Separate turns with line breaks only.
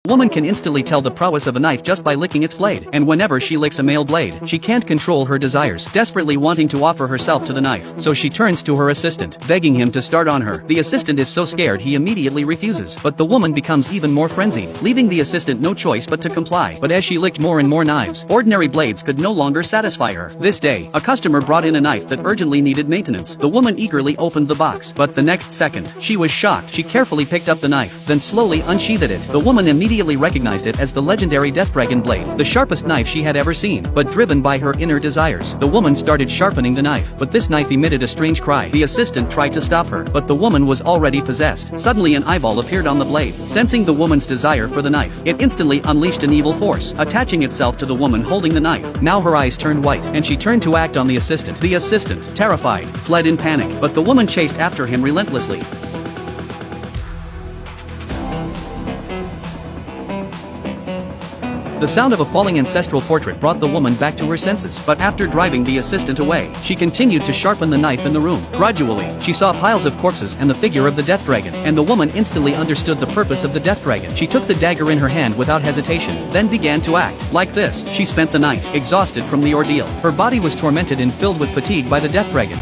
Woman can instantly tell the prowess of a knife just by licking its blade, and whenever she licks a male blade, she can't control her desires, desperately wanting to offer herself to the knife. So she turns to her assistant, begging him to start on her. The assistant is so scared he immediately refuses, but the woman becomes even more frenzied, leaving the assistant no choice but to comply. But as she licked more and more knives, ordinary blades could no longer satisfy her. This day, a customer brought in a knife that urgently needed maintenance. The woman eagerly opened the box, but the next second, she was shocked. She carefully picked up the knife, then slowly unsheathed it. The woman immediately recognized it as the legendary Death Dragon blade, the sharpest knife she had ever seen. But driven by her inner desires, the woman started sharpening the knife. But this knife emitted a strange cry. The assistant tried to stop her, but the woman was already possessed. Suddenly an eyeball appeared on the blade. Sensing the woman's desire for the knife, it instantly unleashed an evil force, attaching itself to the woman holding the knife. Now her eyes turned white, and she turned to act on the assistant. The assistant, terrified, fled in panic, but the woman chased after him relentlessly. The sound of a falling ancestral portrait brought the woman back to her senses, but after driving the assistant away, she continued to sharpen the knife in the room. Gradually, she saw piles of corpses and the figure of the Death Dragon, and the woman instantly understood the purpose of the Death Dragon. She took the dagger in her hand without hesitation, then began to act. Like this, she spent the night, exhausted from the ordeal. Her body was tormented and filled with fatigue by the Death Dragon.